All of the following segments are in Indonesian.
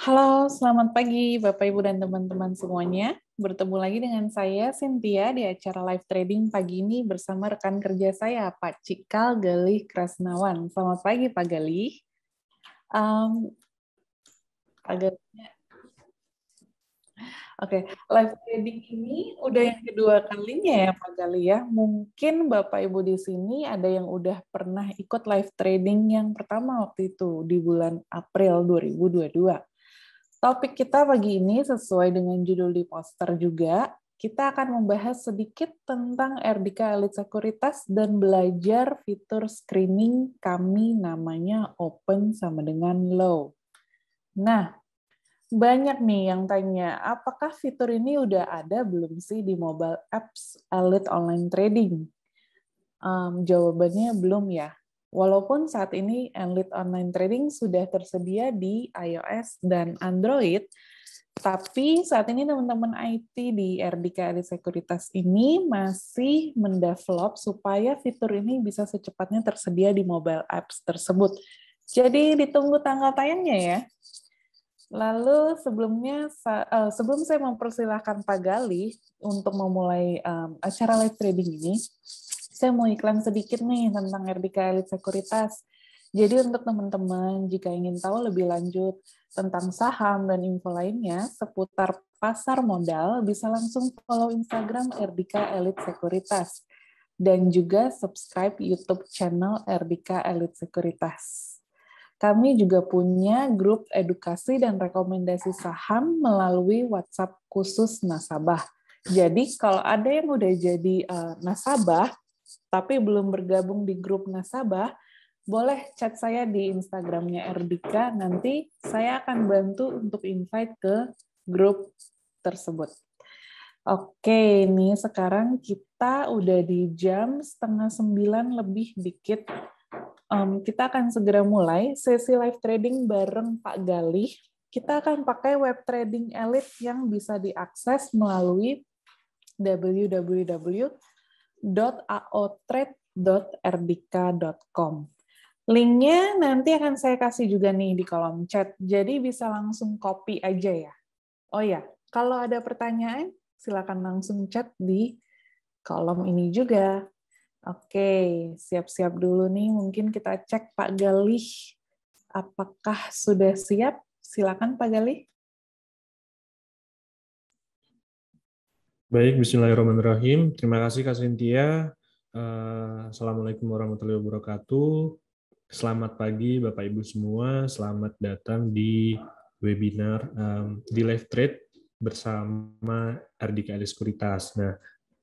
Halo, selamat pagi Bapak, Ibu, dan teman-teman semuanya. Bertemu lagi dengan saya, Cynthia, di acara live trading pagi ini bersama rekan kerja saya, Pak Cikal Galih Krasnawan. Selamat pagi, Pak Galih. Pak Galih. Oke, live trading ini udah yang kedua kalinya ya, Pak Galih ya. Mungkin Bapak Ibu di sini ada yang udah pernah ikut live trading yang pertama waktu itu di bulan April 2022. Topik kita pagi ini sesuai dengan judul di poster juga, kita akan membahas sedikit tentang RDK Elite Sekuritas dan belajar fitur screening kami namanya open sama dengan low. Nah, banyak nih yang tanya, apakah fitur ini udah ada belum sih di mobile apps Elite Online Trading? Jawabannya belum ya. Walaupun saat ini Elite Online Trading sudah tersedia di iOS dan Android, tapi saat ini teman-teman IT di RDK Elite Sekuritas ini masih mendevelop supaya fitur ini bisa secepatnya tersedia di mobile apps tersebut. Jadi ditunggu tanggal tayangnya ya. Lalu sebelum saya mempersilahkan Pak Galih untuk memulai acara live trading ini, saya mau iklan sedikit nih tentang RDK Elite Sekuritas. Jadi untuk teman-teman jika ingin tahu lebih lanjut tentang saham dan info lainnya seputar pasar modal, bisa langsung follow Instagram RDK Elite Sekuritas dan juga subscribe YouTube channel RDK Elite Sekuritas. Kami juga punya grup edukasi dan rekomendasi saham melalui WhatsApp khusus nasabah. Jadi kalau ada yang udah jadi nasabah, tapi belum bergabung di grup nasabah, boleh chat saya di Instagramnya Erdika, nanti saya akan bantu untuk invite ke grup tersebut. Oke, ini sekarang kita udah di jam 8:30 lebih dikit. Kita akan segera mulai sesi live trading bareng Pak Galih. Kita akan pakai web trading Elite yang bisa diakses melalui www.aotrade.rdk.com. Linknya nanti akan saya kasih juga nih di kolom chat, jadi bisa langsung copy aja ya. Oh ya, kalau ada pertanyaan, silakan langsung chat di kolom ini juga. Oke, siap-siap dulu nih. Mungkin kita cek Pak Galih. Apakah sudah siap? Silakan Pak Galih. Baik, bismillahirrahmanirrahim. Terima kasih Kak Cynthia. Assalamualaikum warahmatullahi wabarakatuh. Selamat pagi Bapak Ibu semua. Selamat datang di webinar di Live Trade bersama RDK Elite Sekuritas. Nah,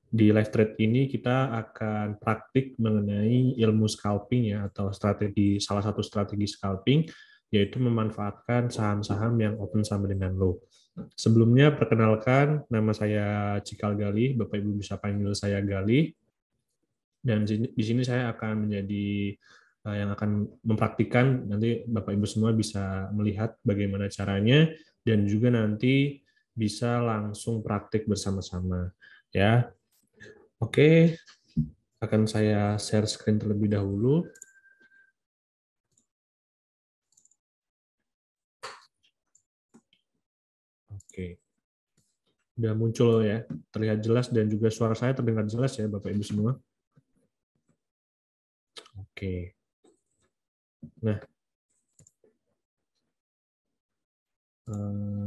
di Live Trade ini kita akan praktik mengenai ilmu scalping ya, atau salah satu strategi scalping, yaitu memanfaatkan saham-saham yang open sama dengan low. Sebelumnya perkenalkan, nama saya Cikal Galih, Bapak Ibu bisa panggil saya Galih, dan di sini saya akan menjadi yang akan mempraktikkan, nanti Bapak Ibu semua bisa melihat bagaimana caranya, dan juga nanti bisa langsung praktik bersama-sama. Ya, oke, akan saya share screen terlebih dahulu. Oke. Sudah muncul ya, terlihat jelas dan juga suara saya terdengar jelas ya Bapak Ibu semua. Oke. Nah,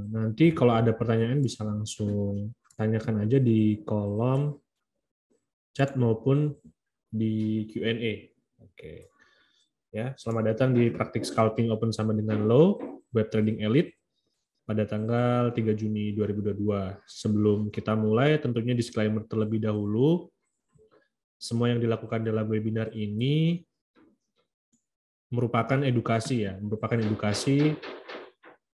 nanti kalau ada pertanyaan bisa langsung tanyakan aja di kolom chat maupun di Q&A. Oke. Ya, selamat datang di praktik scalping open sama dengan low web trading elite pada tanggal 3 Juni 2022. Sebelum kita mulai, tentunya disclaimer terlebih dahulu. Semua yang dilakukan dalam webinar ini merupakan edukasi ya,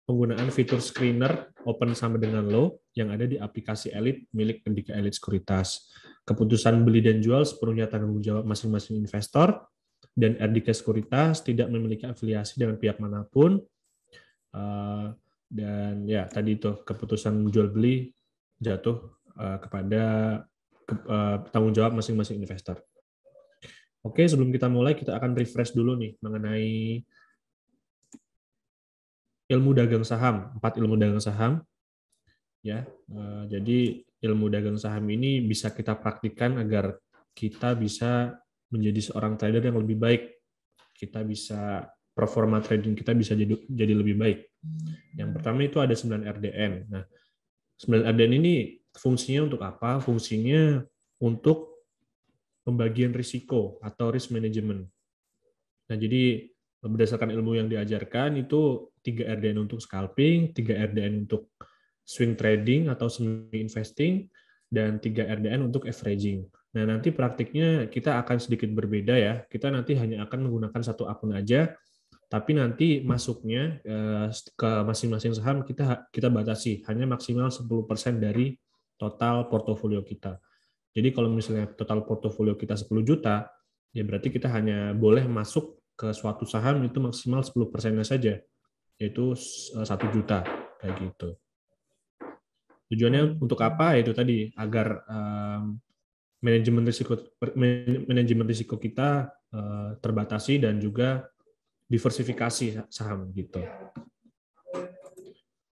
penggunaan fitur screener open sama dengan low yang ada di aplikasi Elite milik RDK Elite Sekuritas. Keputusan beli dan jual sepenuhnya tanggung jawab masing-masing investor, dan RDK Sekuritas tidak memiliki afiliasi dengan pihak manapun. Dan ya tadi itu keputusan jual beli jatuh kepada tanggung jawab masing-masing investor. Oke, sebelum kita mulai kita akan refresh dulu nih mengenai ilmu dagang saham, 4 ilmu dagang saham. Ya, jadi ilmu dagang saham ini bisa kita praktikkan agar kita bisa menjadi seorang trader yang lebih baik. Kita bisa performa trading kita bisa jadi lebih baik. Yang pertama itu ada 9 RDN. Nah, 9 RDN ini fungsinya untuk apa? Fungsinya untuk pembagian risiko atau risk management. Nah, jadi berdasarkan ilmu yang diajarkan itu 3 RDN untuk scalping, 3 RDN untuk swing trading atau semi investing, dan 3 RDN untuk averaging. Nah, nanti praktiknya kita akan sedikit berbeda ya. Kita nanti hanya akan menggunakan satu akun aja, tapi nanti masuknya ke masing-masing saham kita batasi hanya maksimal 10% dari total portofolio kita. Jadi kalau misalnya total portofolio kita 10 juta, ya berarti kita hanya boleh masuk ke suatu saham itu maksimal 10%-nya saja, yaitu 1 juta kayak gitu. Tujuannya untuk apa? Itu tadi agar manajemen risiko kita terbatasi dan juga diversifikasi saham gitu.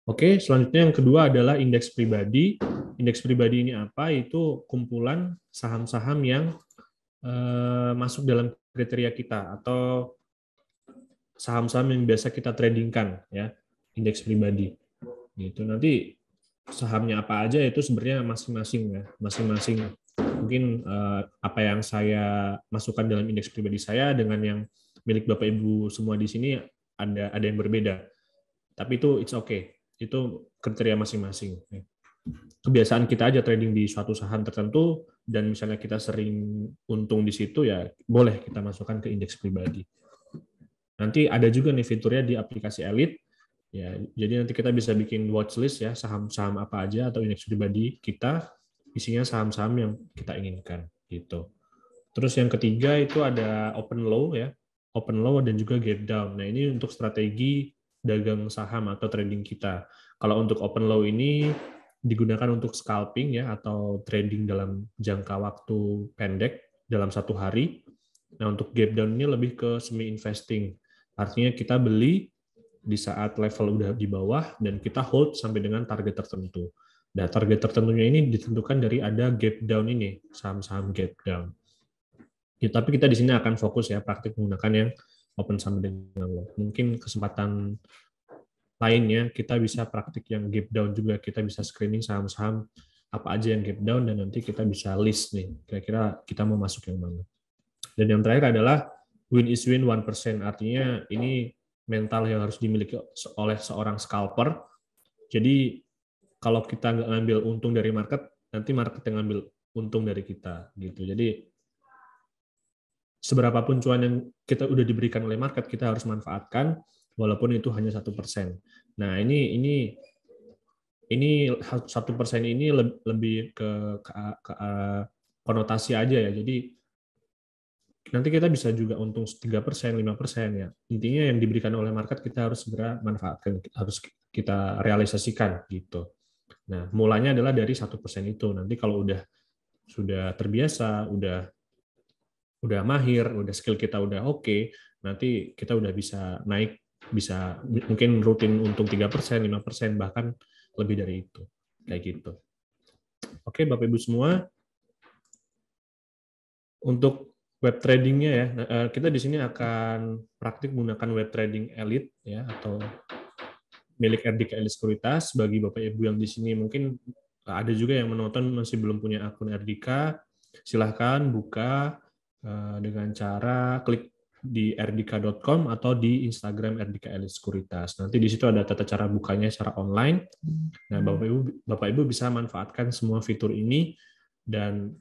Oke, selanjutnya yang kedua adalah indeks pribadi. Indeks pribadi ini apa? Itu kumpulan saham-saham yang masuk dalam kriteria kita atau saham-saham yang biasa kita tradingkan ya, indeks pribadi. Gitu. Nanti sahamnya apa aja itu sebenarnya masing-masing ya, masing-masing. Mungkin apa yang saya masukkan dalam indeks pribadi saya dengan yang milik Bapak Ibu semua di sini ada yang berbeda. Tapi itu it's okay. Itu kriteria masing-masing. Kebiasaan kita aja trading di suatu saham tertentu dan misalnya kita sering untung di situ ya boleh kita masukkan ke indeks pribadi. Nanti ada juga nih fiturnya di aplikasi Elite. Ya, jadi nanti kita bisa bikin watchlist ya, saham-saham apa aja atau indeks pribadi kita isinya saham-saham yang kita inginkan gitu. Terus yang ketiga itu ada open low ya. Open low dan juga gap down. Nah, ini untuk strategi dagang saham atau trading kita. Kalau untuk open low ini digunakan untuk scalping ya atau trading dalam jangka waktu pendek dalam 1 hari. Nah, untuk gap down ini lebih ke semi investing. Artinya kita beli di saat level udah di bawah dan kita hold sampai dengan target tertentu. Nah, target tertentunya ini ditentukan dari ada gap down ini, saham-saham gap down. Ya, tapi kita di sini akan fokus ya praktik menggunakan yang open sampai dengan low. Mungkin kesempatan lainnya kita bisa praktik yang gap down juga, kita bisa screening saham-saham apa aja yang gap down dan nanti kita bisa list nih, kira-kira kita mau masuk yang mana. Dan yang terakhir adalah win is win 1%, artinya ini mental yang harus dimiliki oleh seorang scalper. Jadi kalau kita nggak ngambil untung dari market, nanti market yang ngambil untung dari kita gitu. Jadi seberapapun cuan yang kita udah diberikan oleh market, kita harus manfaatkan walaupun itu hanya 1%. Nah, ini 1% ini lebih ke konotasi aja ya. Jadi nanti kita bisa juga untung 3%, 5% ya. Intinya yang diberikan oleh market kita harus segera manfaatkan, harus kita realisasikan gitu. Nah, mulanya adalah dari 1% itu. Nanti kalau sudah terbiasa, udah mahir, udah skill kita udah oke, nanti kita udah bisa naik, bisa mungkin rutin untung 3%, 5%, bahkan lebih dari itu. Kayak gitu. Oke, Bapak Ibu semua. Untuk web tradingnya ya, kita di sini akan praktik menggunakan web trading Elite ya atau milik RDK Elite Sekuritas. Bagi Bapak Ibu yang di sini mungkin ada juga yang menonton masih belum punya akun RDK, silahkan buka dengan cara klik di rdk.com atau di Instagram RDK Elite Sekuritas. Nanti di situ ada tata cara bukanya secara online. Nah, Bapak Ibu bisa manfaatkan semua fitur ini dan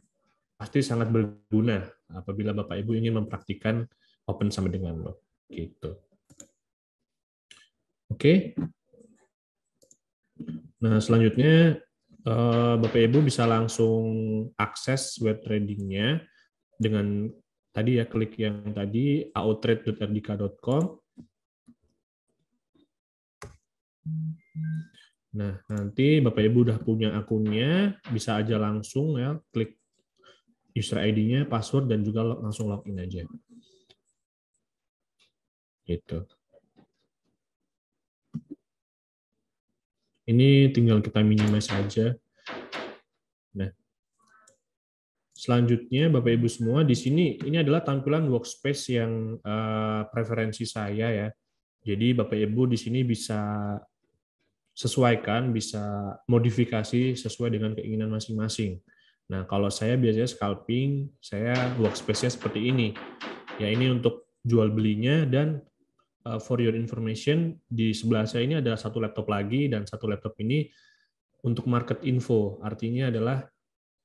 pasti sangat berguna apabila Bapak Ibu ingin mempraktikkan open sama dengan low. Gitu. Oke. Nah, selanjutnya Bapak Ibu bisa langsung akses web tradingnya dengan tadi ya klik yang tadi aotrade.rdk.com. Nah, nanti Bapak Ibu udah punya akunnya, bisa aja langsung ya klik user ID-nya, password, dan juga langsung login aja. Gitu. Ini tinggal kita minimize saja. Nah, selanjutnya Bapak Ibu semua, di sini ini adalah tampilan workspace yang preferensi saya ya. Jadi Bapak Ibu di sini bisa sesuaikan, bisa modifikasi sesuai dengan keinginan masing-masing. Nah, kalau saya biasanya scalping, saya workspace-nya seperti ini. Ya, ini untuk jual belinya, dan for your information, di sebelah saya ini ada satu laptop lagi, dan satu laptop ini untuk market info, artinya adalah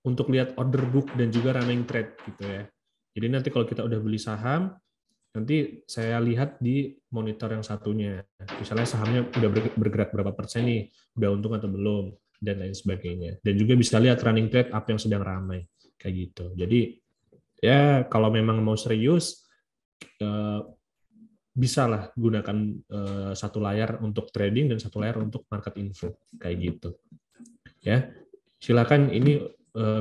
untuk lihat order book dan juga running trade gitu ya. Jadi nanti kalau kita udah beli saham, nanti saya lihat di monitor yang satunya. Misalnya sahamnya udah bergerak berapa persen nih, udah untung atau belum, dan lain sebagainya. Dan juga bisa lihat running trade apa yang sedang ramai, kayak gitu. Jadi ya kalau memang mau serius, bisalah gunakan satu layar untuk trading dan satu layar untuk market info, kayak gitu. Ya, silakan ini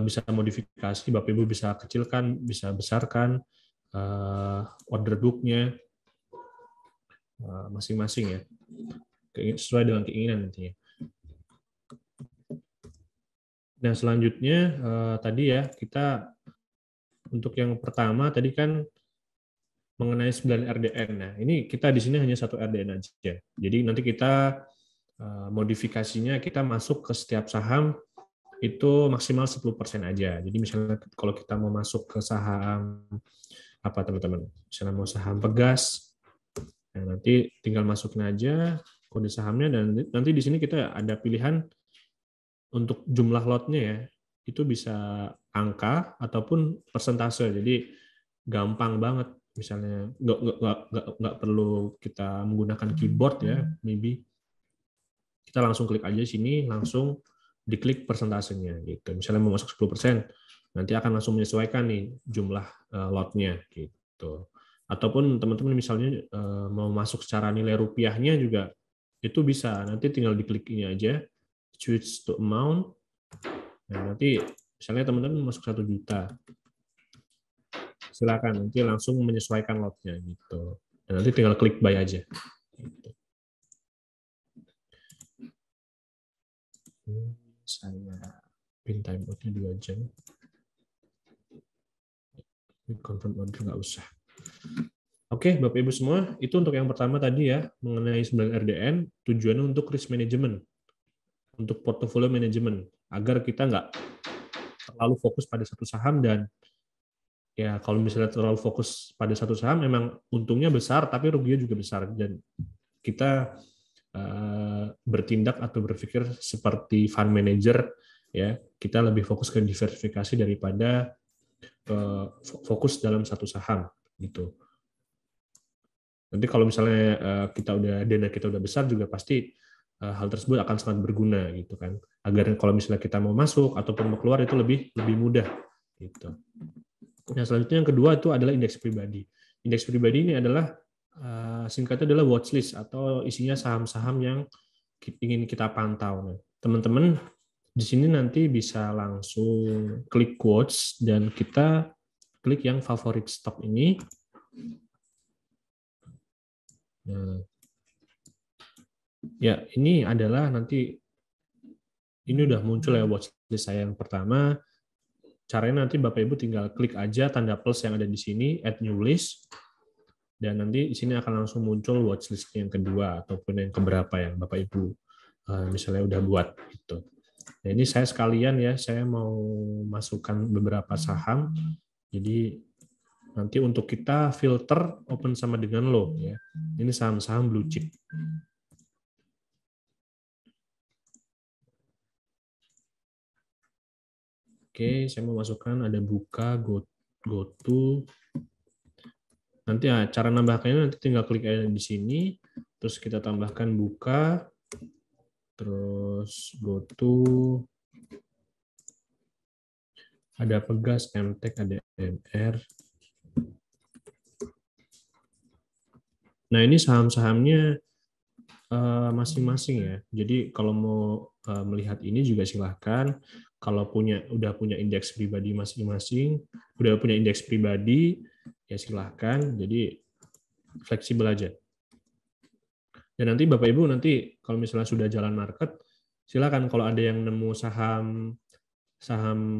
bisa modifikasi, Bapak Ibu bisa kecilkan, bisa besarkan order book-nya masing-masing ya, sesuai dengan keinginan nantinya. Nah, selanjutnya tadi ya, kita untuk yang pertama tadi kan mengenai 9 RDN. Nah, ini kita di sini hanya satu RDN aja. Jadi nanti kita modifikasinya, kita masuk ke setiap saham itu maksimal 10% aja. Jadi misalnya kalau kita mau masuk ke saham apa teman-teman, misalnya mau saham Pegas, nah nanti tinggal masukin aja kode sahamnya, dan nanti di sini kita ada pilihan untuk jumlah lotnya ya, itu bisa angka ataupun persentase. Jadi gampang banget, misalnya nggak perlu kita menggunakan keyboard ya, maybe kita langsung klik aja sini, langsung diklik persentasenya gitu. Misalnya mau masuk 10%, nanti akan langsung menyesuaikan nih jumlah lotnya gitu. Ataupun teman-teman misalnya mau masuk secara nilai rupiahnya juga itu bisa. Nanti tinggal diklik ini aja, switch to amount. Nah, nanti misalnya teman-teman masuk 1 juta. Silakan nanti langsung menyesuaikan lotnya gitu. Dan nanti tinggal klik buy aja. Gitu. Saya pin time out-nya 2 jam. Confirm order nggak usah. Oke, Bapak Ibu semua, itu untuk yang pertama tadi ya, mengenai 9 RDN, tujuannya untuk risk management, untuk portfolio management, agar kita nggak terlalu fokus pada satu saham. Dan ya kalau misalnya terlalu fokus pada satu saham, memang untungnya besar, tapi ruginya juga besar. Dan kita bertindak atau berpikir seperti fund manager, ya kita lebih fokus ke diversifikasi daripada fokus dalam satu saham gitu. Nanti kalau misalnya dana kita udah besar juga pasti hal tersebut akan sangat berguna gitu kan. Agar kalau misalnya kita mau masuk ataupun mau keluar itu lebih mudah gitu. Nah, selanjutnya yang kedua itu adalah indeks pribadi. Indeks pribadi ini adalah singkatnya adalah watchlist atau isinya saham-saham yang ingin kita pantau. Nah, teman-teman di sini nanti bisa langsung klik quotes dan kita klik yang favorite stock ini. Nah, ya ini adalah nanti ini udah muncul ya watchlist saya yang pertama. Caranya nanti Bapak Ibu tinggal klik aja tanda plus yang ada di sini, add new list, dan nanti di sini akan langsung muncul watchlist yang kedua ataupun yang keberapa yang Bapak Ibu misalnya udah buat gitu. Nah, ini saya sekalian ya, saya mau masukkan beberapa saham. Jadi nanti untuk kita filter open sama dengan low ya. Ini saham-saham blue chip. Oke, saya mau masukkan ada buka, GoTo. Nanti ya, cara nambahkannya nanti tinggal klik aja di sini, terus kita tambahkan buka, terus GoTo, ada Pegas, MTEK, ada MR. Nah, ini saham-sahamnya masing-masing ya. Jadi kalau mau melihat ini juga silahkan. Kalau udah punya indeks pribadi masing-masing, udah punya indeks pribadi, ya silahkan. Jadi fleksibel aja. Dan nanti Bapak Ibu nanti kalau misalnya sudah jalan market, silakan kalau ada yang nemu saham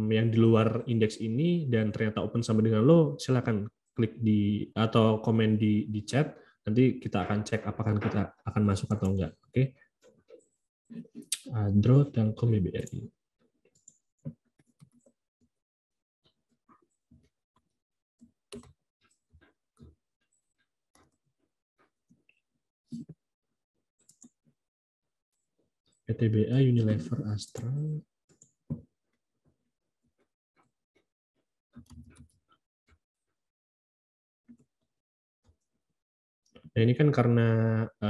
yang di luar indeks ini dan ternyata open sama dengan low, silakan klik di atau komen di chat. Nanti kita akan cek apakah kita akan masuk atau enggak. Oke. Adro Telkom BBRI. PTBA, Unilever, Astra. Nah, ini kan karena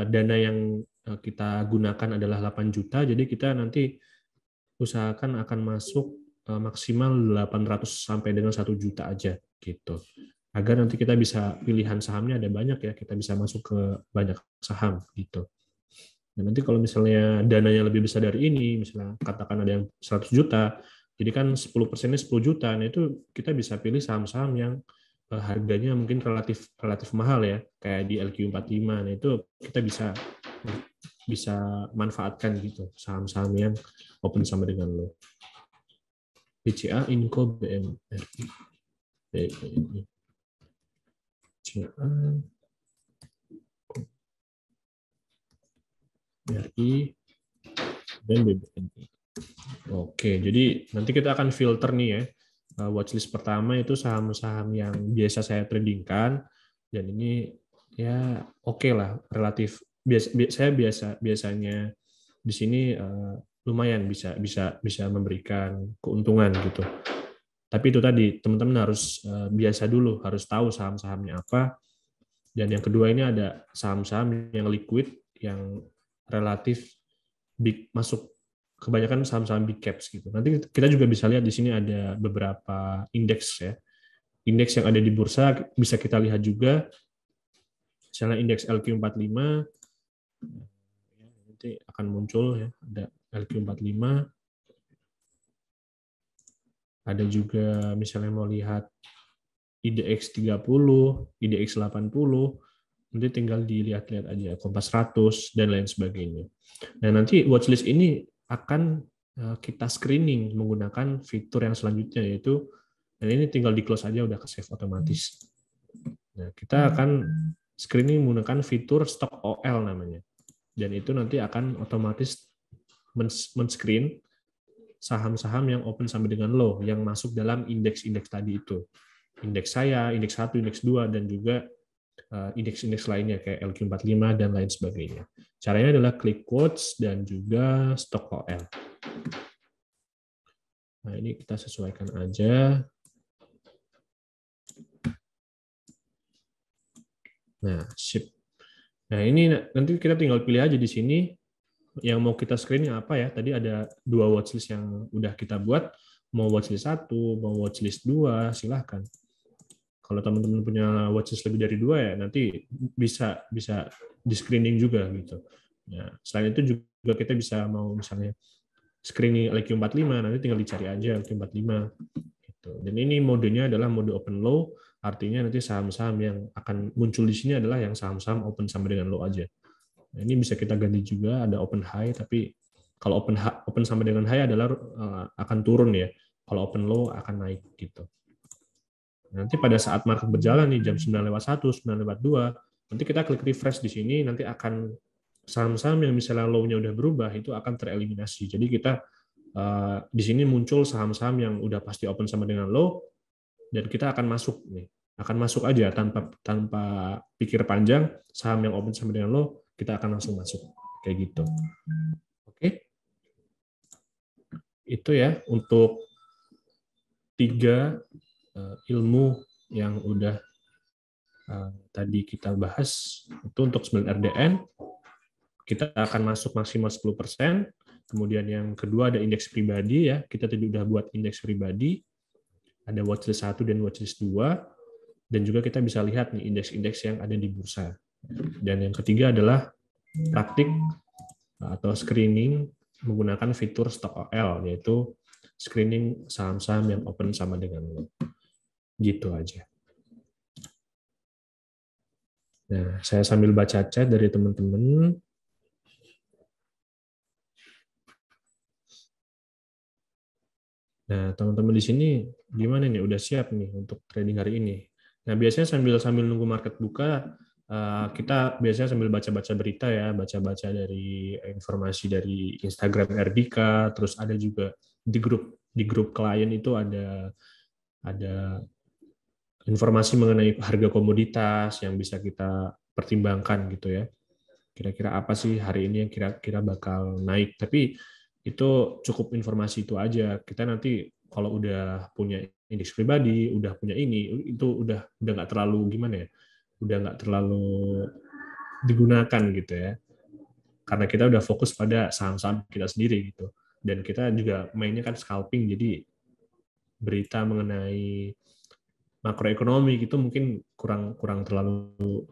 dana yang kita gunakan adalah 8 juta, jadi kita nanti usahakan akan masuk maksimal 800 sampai dengan 1 juta aja gitu. Agar nanti kita bisa pilihan sahamnya ada banyak ya, kita bisa masuk ke banyak saham gitu. Dan nanti kalau misalnya dananya lebih besar dari ini, misalnya katakan ada yang 100 juta, jadi kan 10%-nya 10 juta, nah itu kita bisa pilih saham-saham yang harganya mungkin relatif mahal ya, kayak di LQ45. Nah itu kita bisa manfaatkan gitu saham-saham yang open sama dengan lo. BCA, Inco, BMRI, BMRI, BCA, BRI, dan BBNI. Oke, jadi nanti kita akan filter nih ya. Watchlist pertama itu saham-saham yang biasa saya tradingkan, dan ini ya oke lah, relatif saya biasanya di sini lumayan bisa memberikan keuntungan gitu. Tapi itu tadi teman-teman harus biasa dulu, harus tahu saham-sahamnya apa. Dan yang kedua ini ada saham-saham yang liquid, yang relatif big, masuk kebanyakan saham-saham big caps gitu. Nanti kita juga bisa lihat di sini ada beberapa indeks ya. Indeks yang ada di bursa bisa kita lihat juga. Misalnya indeks LQ45 nanti akan muncul ya, ada LQ45. Ada juga misalnya mau lihat IDX 30, IDX 80, nanti tinggal dilihat-lihat aja, Kompas 100 dan lain sebagainya. Nah, nanti watchlist ini akan kita screening menggunakan fitur yang selanjutnya, yaitu dan ini tinggal di close aja, udah ke save otomatis. Nah, kita akan screening menggunakan fitur stock OL namanya, dan itu nanti akan otomatis men-screen saham-saham yang open sama dengan low yang masuk dalam indeks-indeks tadi itu, indeks saya, indeks 1, indeks 2, dan juga indeks-indeks lainnya kayak LQ45 dan lain sebagainya. Caranya adalah klik quotes dan juga stock OL. Nah, ini kita sesuaikan aja. Nah, sip. Nah, ini nanti kita tinggal pilih aja di sini yang mau kita screening apa ya. Tadi ada 2 watchlist yang udah kita buat. Mau watchlist 1, mau watchlist 2, silahkan. Kalau teman-teman punya watchlist lebih dari 2 ya, nanti bisa di screening juga gitu. Nah, selain itu juga kita bisa mau misalnya screening LQ45, nanti tinggal dicari aja LQ45 gitu. Dan ini modenya adalah mode open low, artinya nanti saham-saham yang akan muncul di sini adalah yang saham-saham open sama dengan low aja. Nah, ini bisa kita ganti juga, ada open high, tapi kalau open sama dengan high adalah akan turun ya. Kalau open low akan naik gitu. Nanti pada saat market berjalan nih jam 9:01, 9:02, nanti kita klik refresh di sini, nanti akan saham-saham yang misalnya low-nya udah berubah itu akan tereliminasi. Jadi kita di sini muncul saham-saham yang udah pasti open sama dengan low, dan kita akan masuk nih, akan masuk aja tanpa pikir panjang, saham yang open sama dengan low kita akan langsung masuk kayak gitu. Oke, itu ya untuk 3 ilmu yang udah tadi kita bahas. Itu untuk 9 RDN kita akan masuk maksimal 10%. Kemudian yang kedua ada indeks pribadi ya, kita tadi udah buat indeks pribadi, ada watchlist 1 dan watchlist 2, dan juga kita bisa lihat nih indeks-indeks yang ada di bursa. Dan yang ketiga adalah praktik atau screening menggunakan fitur stock OL, yaitu screening saham-saham yang open sama dengan low. Gitu aja. Nah, saya sambil baca chat dari teman-teman. Nah, teman-teman di sini gimana nih? Udah siap nih untuk trading hari ini? Nah, biasanya sambil nunggu market buka, kita biasanya sambil baca-baca berita ya, baca-baca dari informasi dari Instagram RDK, terus ada juga di grup klien itu ada informasi mengenai harga komoditas yang bisa kita pertimbangkan gitu ya. Kira-kira apa sih hari ini yang kira-kira bakal naik? Tapi itu cukup informasi itu aja. Kita nanti kalau udah punya indeks pribadi, udah punya ini, itu udah nggak terlalu gimana ya? Udah nggak terlalu digunakan gitu ya. Karena kita udah fokus pada saham-saham kita sendiri gitu. Dan kita juga mainnya kan scalping, jadi berita mengenai makroekonomi gitu mungkin kurang kurang terlalu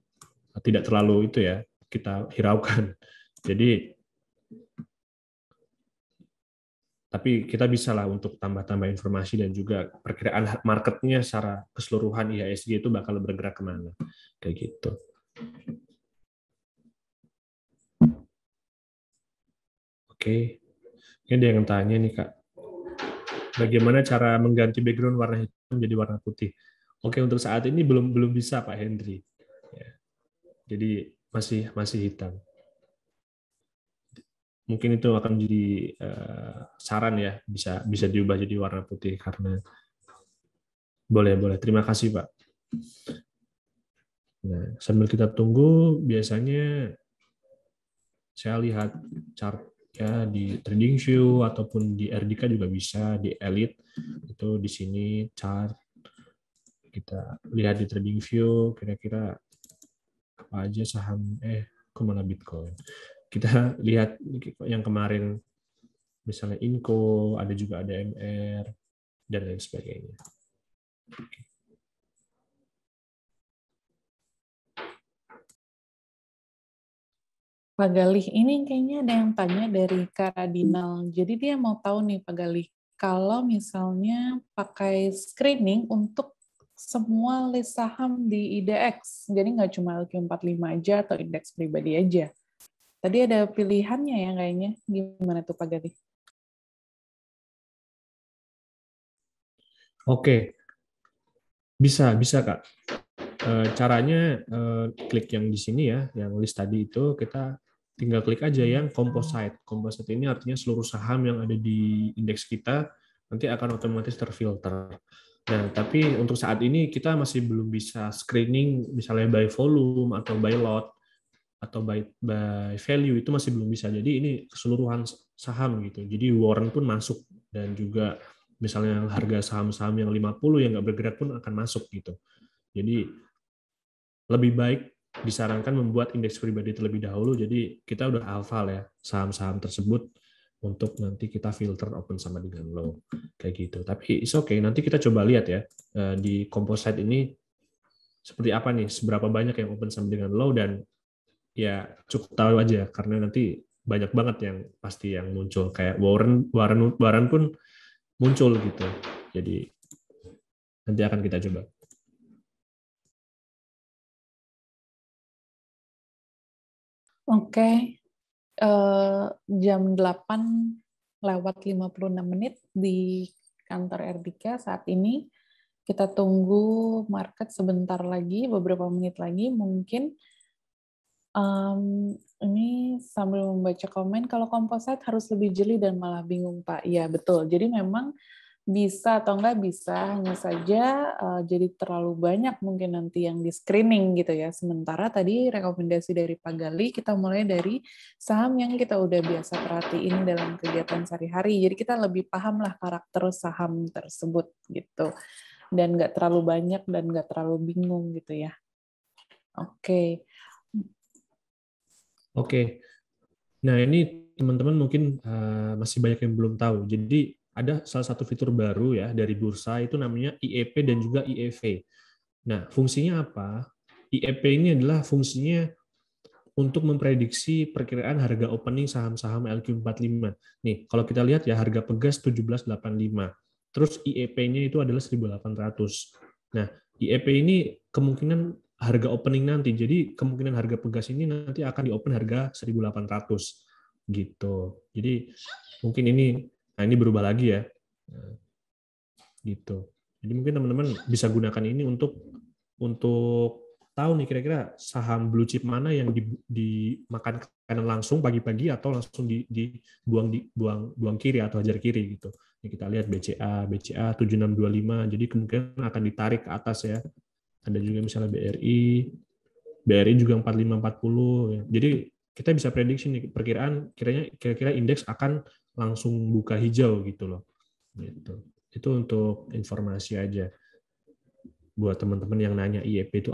tidak terlalu itu ya kita hiraukan. Jadi tapi kita bisa lah untuk tambah-tambah informasi dan juga perkiraan marketnya secara keseluruhan IHSG itu bakal bergerak kemana kayak gitu. Oke, ini ada yang tanya nih Kak, bagaimana cara mengganti background warna hitam menjadi warna putih? Oke, untuk saat ini belum belum bisa Pak Hendri. Ya, jadi masih hitam. Mungkin itu akan menjadi saran ya, bisa diubah jadi warna putih karena boleh. Terima kasih Pak. Nah, sambil kita tunggu, biasanya saya lihat chart ya di TradingView ataupun di RDK juga bisa, di Elite itu di sini chart kita lihat di TradingView kira-kira apa aja saham kemana Bitcoin. Kita lihat yang kemarin misalnya Inco, ada juga ada MR dan lain sebagainya. Pak Galih, ini kayaknya ada yang tanya dari Karadinal. Jadi dia mau tahu nih Pak Galih, kalau misalnya pakai screening untuk semua list saham di IDX, jadi nggak cuma LQ45 aja atau indeks pribadi aja. Tadi ada pilihannya ya kayaknya. Gimana tuh Pak Galih? Oke, bisa Kak. Caranya klik yang di sini ya, yang list tadi itu kita tinggal klik aja yang composite. Composite ini artinya seluruh saham yang ada di indeks kita nanti akan otomatis terfilter. Nah, tapi untuk saat ini kita masih belum bisa screening misalnya by volume atau by lot atau by value itu masih belum bisa. Jadi ini keseluruhan saham gitu. Jadi warrant pun masuk dan juga misalnya harga saham-saham yang 50 yang nggak bergerak pun akan masuk gitu. Jadi lebih baik disarankan membuat indeks pribadi terlebih dahulu. Jadi kita udah hafal ya saham-saham tersebut untuk nanti kita filter open sama dengan low kayak gitu. Tapi it's okay. Nanti kita coba lihat ya di composite ini seperti apa nih, seberapa banyak yang open sama dengan low dan ya cukup tahu aja karena nanti banyak banget yang pasti yang muncul kayak Warren pun muncul gitu. Jadi nanti akan kita coba. Oke, jam 8:56 di kantor RDK saat ini. Kita tunggu market sebentar lagi, beberapa menit lagi mungkin. Ini sambil membaca komen, kalau composite harus lebih jeli dan malah bingung, Pak. Iya, betul. Jadi memang bisa atau nggak bisa, hanya saja jadi terlalu banyak mungkin nanti yang di screening gitu ya. Sementara tadi rekomendasi dari Pak Gali, kita mulai dari saham yang kita udah biasa perhatiin dalam kegiatan sehari-hari. Jadi kita lebih paham lah karakter saham tersebut gitu. Dan nggak terlalu banyak dan nggak terlalu bingung gitu ya. Oke. Oke. Nah, ini teman-teman mungkin masih banyak yang belum tahu. Jadi ada salah satu fitur baru ya dari bursa itu namanya IEP dan juga IEV. Nah, fungsinya apa? IEP ini adalah fungsinya untuk memprediksi perkiraan harga opening saham-saham LQ45. Nih, kalau kita lihat ya harga pegas 1785. Terus IEP-nya itu adalah 1800. Nah, IEP ini kemungkinan harga opening nanti. Jadi kemungkinan harga pegas ini nanti akan di open harga 1800 gitu. Jadi mungkin ini berubah lagi ya. gitu. Jadi mungkin teman-teman bisa gunakan ini untuk tahu nih kira-kira saham blue chip mana yang dimakan kanan langsung pagi-pagi atau langsung buang kiri atau hajar kiri gitu. Ya, kita lihat BCA 7625, jadi kemungkinan akan ditarik ke atas ya. Ada juga misalnya BRI juga 4540 ya. Jadi kita bisa prediksi nih perkiraan kira-kira indeks akan langsung buka hijau gitu loh. Gitu. Itu untuk informasi aja buat teman-teman yang nanya IEP itu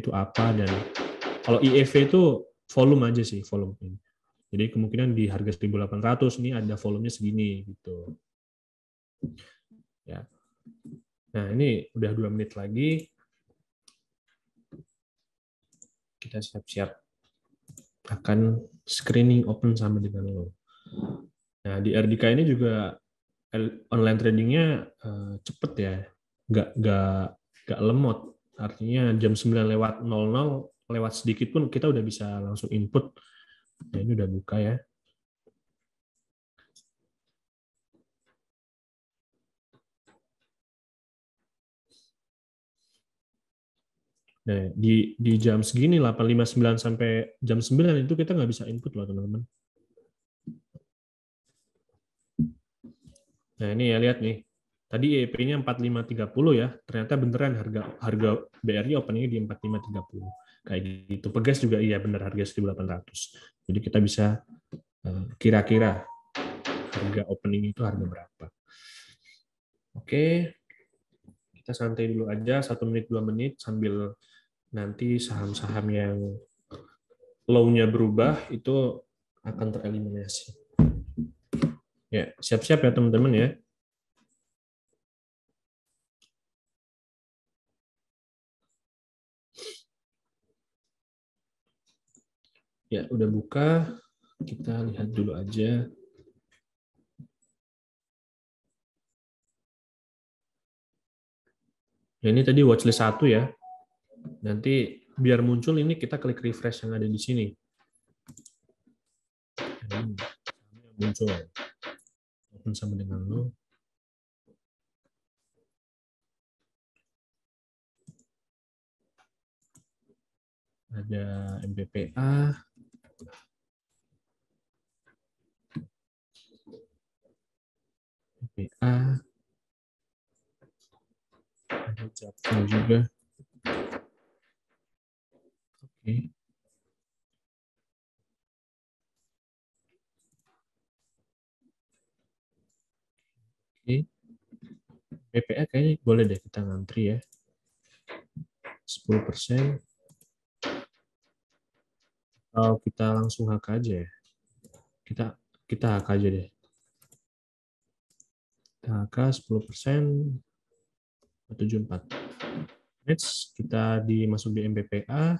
apa, dan kalau IEV itu volume aja sih, volume ini. Jadi kemungkinan di harga 1.800 ini ada volumenya segini gitu. Ya. Nah, ini udah 2 menit lagi. Kita siap-siap akan screening open sama dengan lo. Nah, di RDK ini juga online tradingnya cepet ya, nggak lemot. Artinya jam 9:00 lewat sedikit pun kita udah bisa langsung input. Nah, ini udah buka ya. Nah, di jam segini 8.59 sampai jam 9 itu kita nggak bisa input loh teman-teman. Nah, ini ya lihat nih. Tadi EIP-nya 4530 ya. Ternyata beneran harga BRI openingnya di 4530. Kayak gitu. Pegas juga iya bener harga 1.800. Jadi kita bisa kira-kira harga opening itu harga berapa. Oke. Kita santai dulu aja 1 menit 2 menit sambil nanti saham-saham yang low-nya berubah itu akan tereliminasi. Ya, siap-siap ya teman-teman ya. Ya, udah buka. Kita lihat dulu aja. Ya, ini tadi watchlist 1 ya. Nanti biar muncul ini kita klik refresh yang ada di sini. Muncul. Open sama dengan lo. Ada MBPA. MBPA. Ada Japfa juga. Oke. Oke. BPA kayaknya boleh deh kita ngantri ya. 10%. Atau kita langsung HK aja ya. Kita HK aja deh. Kita HK 10%. 74. Next, kita dimasuk di MBPA.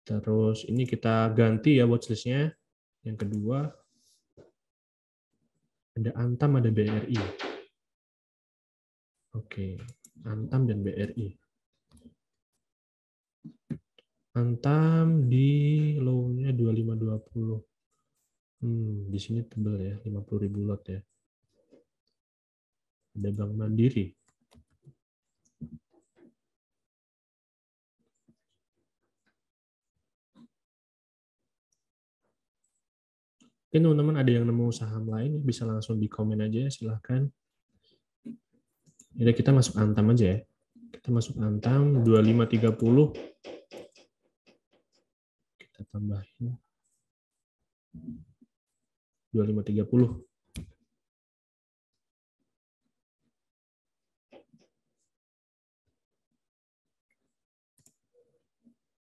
Terus ini kita ganti ya watchlist-nya. Yang kedua, ada Antam, ada BRI. Oke, Antam dan BRI. Antam di low-nya 2520. Di sini tebel ya, 50.000 lot ya. Ada Bank Mandiri. Oke, teman-teman ada yang nemu saham lain bisa langsung di komen aja, silahkan. Jadi kita masuk Antam aja ya. Kita masuk Antam 2530. Kita tambahin 2530.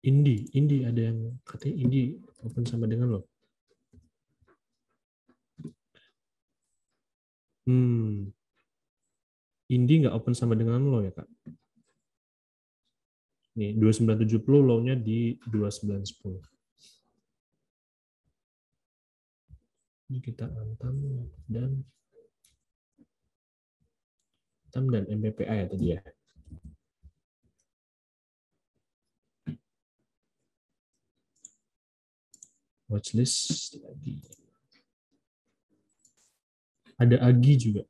Indi ada yang katanya Indi open sama dengan lo. Indi nggak open sama dengan lo ya kak. Nih 2970 low-nya di 2910. Ini kita Antam dan MBPA ya tadi ya. Watchlist lagi. Ada Agi juga.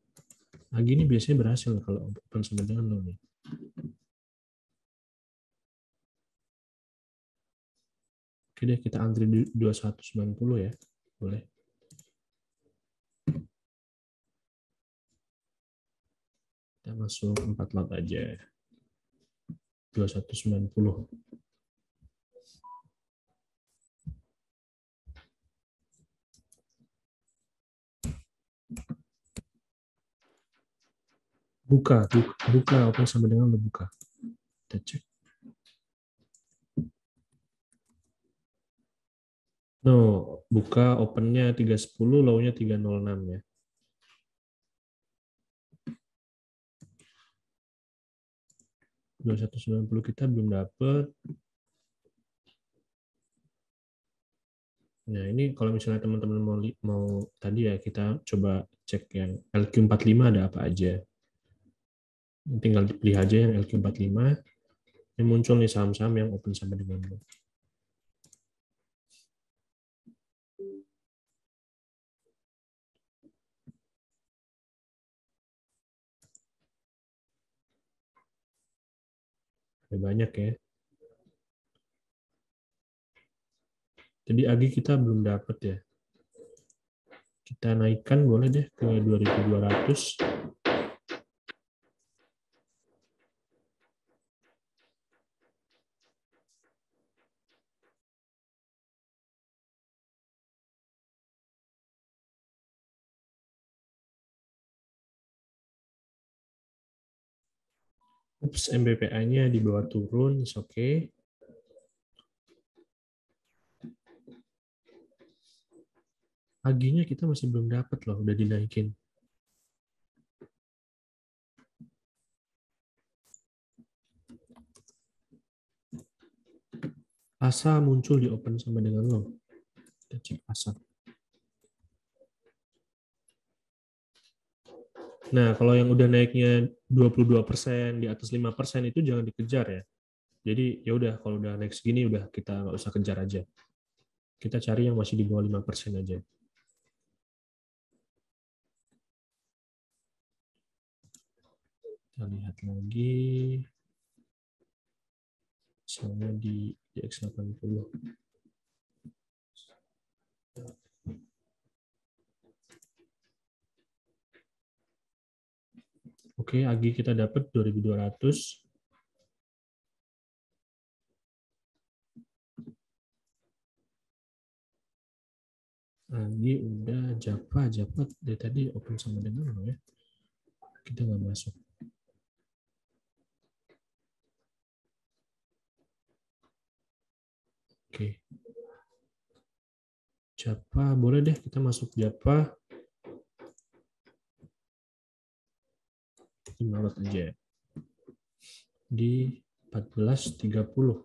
Agi ini biasanya berhasil kalau open sama dengan low nih. Oke deh, kita antri 2190 ya. Boleh. Kita masuk 4 lot aja. 2190. Buka open sama dengan lo buka. Kita cek. No, buka opennya 310, low-nya 306 ya. $2190 kita belum dapet. Nah, ini kalau misalnya teman-teman mau tadi ya, kita coba cek yang LQ45 ada apa aja. Tinggal pilih aja yang LQ45. Ini muncul nih saham-saham yang open sama dengan low. Ada banyak ya. Jadi Agi kita belum dapat ya. Kita naikkan boleh deh ke 2200. Ups, MBPA-nya di bawah turun, oke. Okay. Aginya kita masih belum dapat loh, udah dinaikin. ASA muncul di open sama dengan low. Kita cek ASA. Nah, kalau yang udah naiknya 22%, di atas 5% itu jangan dikejar ya. Jadi ya udah kalau udah naik segini udah kita nggak usah kejar aja. Kita cari yang masih di bawah 5% aja. Kita lihat lagi. Misalnya di X80. Oke, Agi kita dapat 2200. Agi udah Java dari tadi open sama dengan lo ya. Kita nggak masuk. Oke. Java, boleh deh kita masuk Java. 5 lot aja. Di 14.30.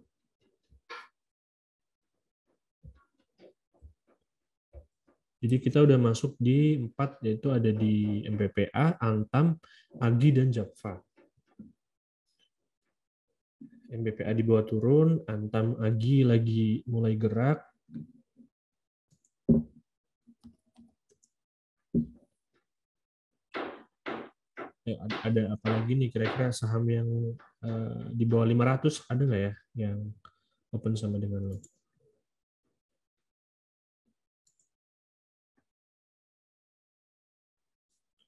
Jadi kita udah masuk di 4, yaitu ada di MBPA, Antam, Agi, dan Java. MBPA di bawah turun, Antam, Agi lagi mulai gerak. Ada apa lagi nih kira-kira saham yang di bawah 500 ada nggak ya yang open sama dengan lo?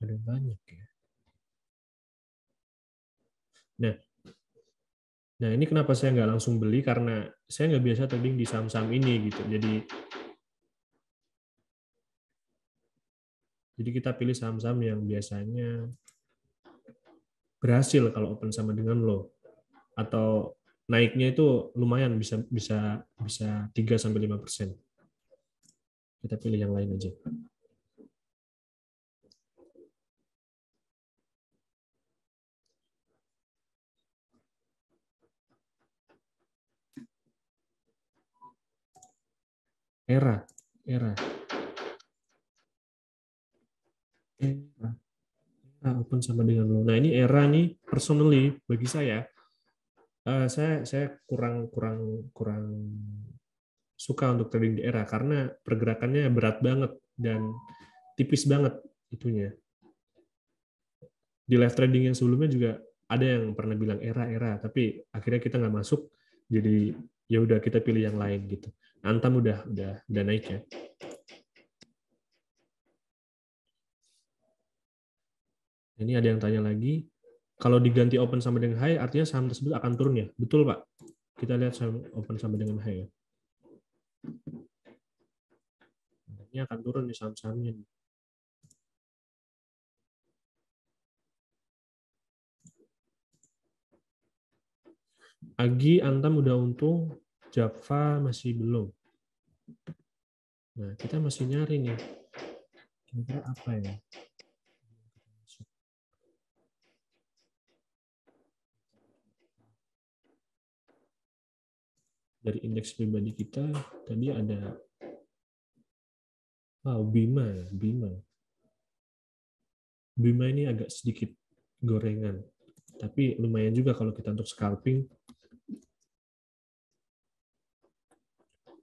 Ada banyak ya. Nah ini kenapa saya nggak langsung beli, karena saya nggak biasa trading di saham-saham ini gitu. Jadi kita pilih saham-saham yang biasanya berhasil kalau open sama dengan low, atau naiknya itu lumayan bisa 3-5%. Kita pilih yang lain aja. Era open sama dengan low. Nah ini era nih personally bagi saya kurang suka untuk trading di era karena pergerakannya berat banget dan tipis banget itunya. Di live trading yang sebelumnya juga ada yang pernah bilang era, tapi akhirnya kita nggak masuk, jadi ya udah kita pilih yang lain gitu. Antam udah naik ya. Ini ada yang tanya lagi, kalau diganti open sama dengan high, artinya saham tersebut akan turun ya? Betul Pak. Kita lihat saham open sama dengan high ya. Ini akan turun di saham-sahamnya. Agi, Antam udah untung, Java masih belum. Nah, kita masih nyari nih. Kira-kira apa ya? Dari indeks pribadi kita, tadi ada Bima ya, Bima. Bima ini agak sedikit gorengan. Tapi lumayan juga kalau kita untuk scalping.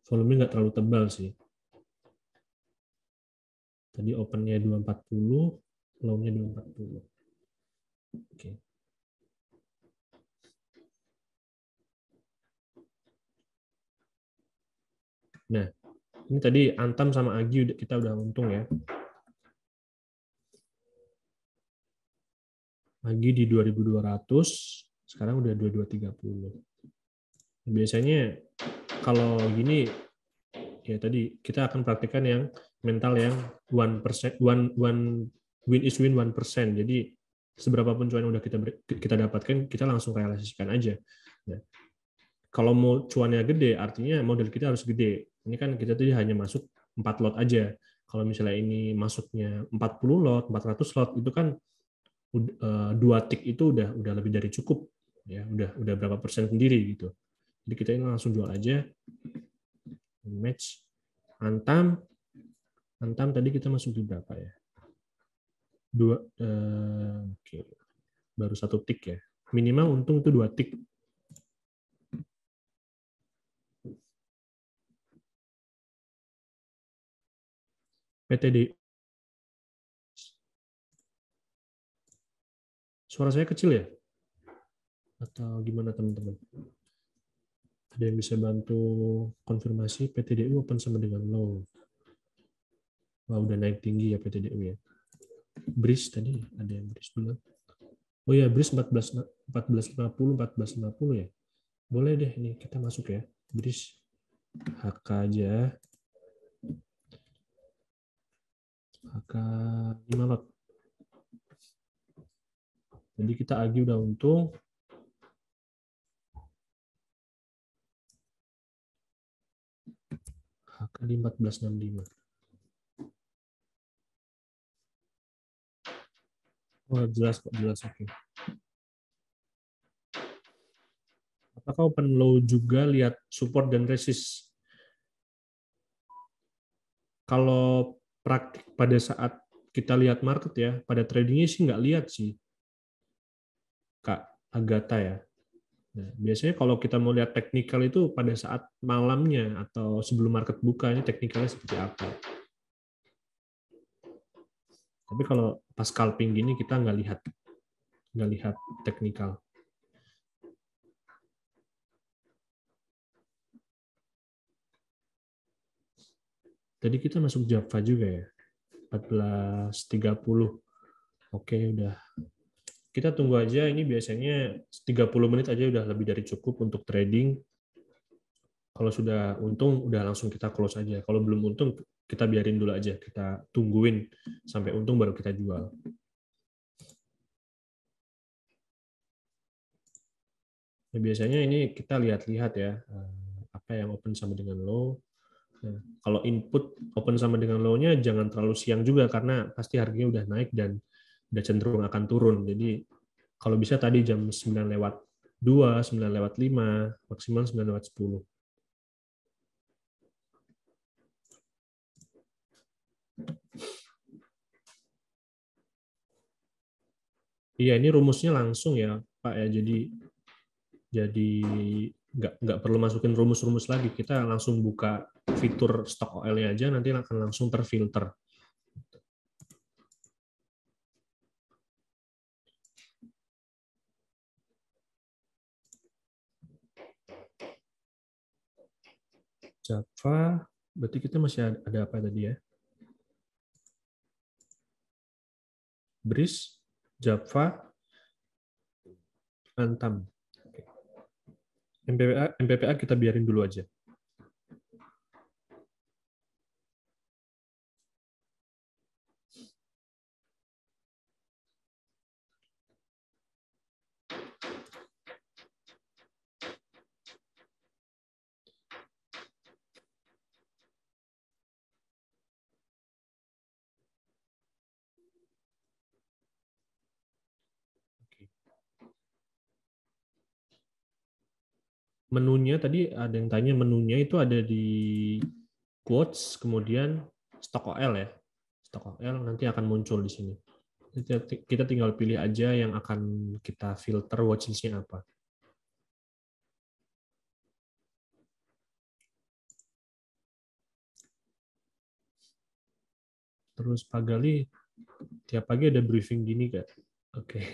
Volume nggak terlalu tebal sih. Tadi opennya 240, low-nya 240. Oke. Nah, ini tadi Antam sama Agi kita udah untung ya. Agi di 2200, sekarang udah 2230. Biasanya kalau gini ya tadi kita akan praktikkan yang mental yang 1%, one win is win 1%. Jadi seberapa pun cuan yang udah kita dapatkan, kita langsung realisasikan aja. Nah, kalau mau cuannya gede, artinya modal kita harus gede. Ini kan kita tadi hanya masuk 4 lot aja. Kalau misalnya ini masuknya 40 lot, 400 lot, itu kan 2 tick itu udah lebih dari cukup. Ya, udah berapa persen sendiri gitu. Jadi kita ini langsung jual aja. Match. Antam tadi kita masuk di berapa ya? 2, oke. Baru 1 tick ya. Minimal untung itu 2 tick. PTD. Suara saya kecil ya? Atau gimana teman-teman? Ada yang bisa bantu konfirmasi PTDU open sama dengan low? Wah, udah naik tinggi ya PTDU ya. Breeze tadi ada yang Breeze bilang. Oh ya, Breeze 1450 ya. Boleh deh ini kita masuk ya. Breeze HK aja. HK 5 lot. Jadi kita Agi udah untung. HK di 1465. Oh, jelas kok, jelas. Oke. Apakah open low juga lihat support dan resist? Kalau praktik pada saat kita lihat market ya, pada tradingnya sih nggak lihat sih, Kak Agatha ya. Nah, biasanya kalau kita mau lihat teknikal itu pada saat malamnya atau sebelum market buka, ini teknikalnya seperti apa. Tapi kalau pas scalping gini kita nggak lihat teknikal. Tadi kita masuk Java juga ya, 14.30. Oke, udah. Kita tunggu aja, ini biasanya 30 menit aja udah lebih dari cukup untuk trading. Kalau sudah untung, udah langsung kita close aja. Kalau belum untung, kita biarin dulu aja. Kita tungguin sampai untung baru kita jual. Nah, biasanya ini kita lihat-lihat ya, apa yang open sama dengan low. Nah, kalau input open sama dengan low-nya jangan terlalu siang juga, karena pasti harganya udah naik dan udah cenderung akan turun. Jadi kalau bisa tadi jam 9:02, 9:05, maksimal 9:10. Iya, ini rumusnya langsung ya, Pak ya. Jadi nggak perlu masukin rumus-rumus lagi. Kita langsung buka fitur stok OL-nya aja, nanti akan langsung terfilter. Java, berarti kita masih ada apa tadi ya? BRIS, Java, Antam. MPPA kita biarin dulu aja. Menunya tadi ada yang tanya, menunya itu ada di quotes, kemudian stok OL ya. Stok OL nanti akan muncul di sini. Kita tinggal pilih aja yang akan kita filter watchlist-nya apa. Terus Pak Gali, tiap pagi ada briefing gini Kak? Oke.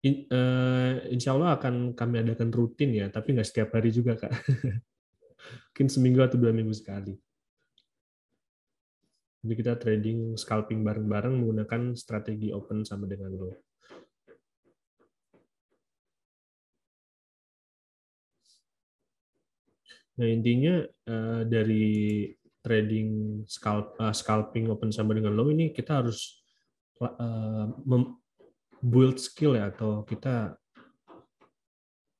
Insya Allah akan kami adakan rutin ya, tapi nggak setiap hari juga Kak. Mungkin seminggu atau 2 minggu sekali. Jadi kita trading scalping bareng-bareng menggunakan strategi open sama dengan low. Nah intinya dari trading scalping open sama dengan low ini kita harus build skill ya, atau kita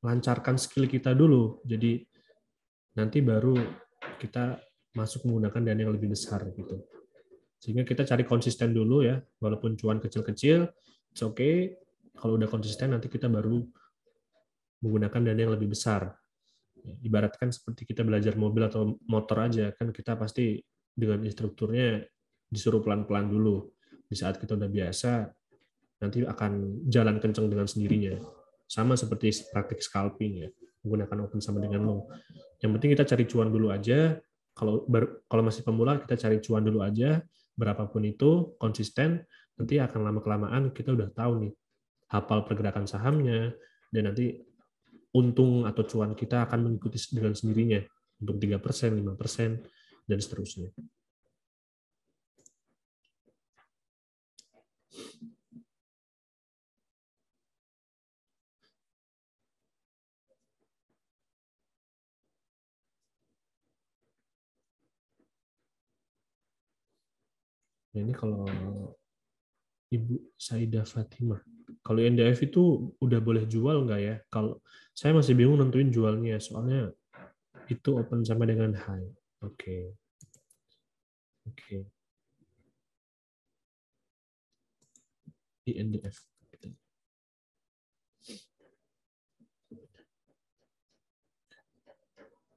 lancarkan skill kita dulu. Jadi nanti baru kita masuk menggunakan dana yang lebih besar gitu. Sehingga kita cari konsisten dulu ya, walaupun cuan kecil-kecil, it's okay. Kalau udah konsisten nanti kita baru menggunakan dana yang lebih besar. Ibaratkan seperti kita belajar mobil atau motor aja, kan kita pasti dengan instrukturnya disuruh pelan-pelan dulu. Di saat kita udah biasa, nanti akan jalan kencang dengan sendirinya. Sama seperti praktik scalping ya, menggunakan open sama dengan low. Yang penting kita cari cuan dulu aja. Kalau masih pemula, kita cari cuan dulu aja. Berapapun itu, konsisten, nanti akan lama-kelamaan kita udah tahu nih, hafal pergerakan sahamnya, dan nanti untung atau cuan kita akan mengikuti dengan sendirinya untuk 3%, 5%, dan seterusnya. Nah, ini kalau Ibu Saidah Fatimah, kalau NDF itu udah boleh jual nggak ya? Kalau saya masih bingung nentuin jualnya, soalnya itu open sama dengan high. Oke. Oke. INDF.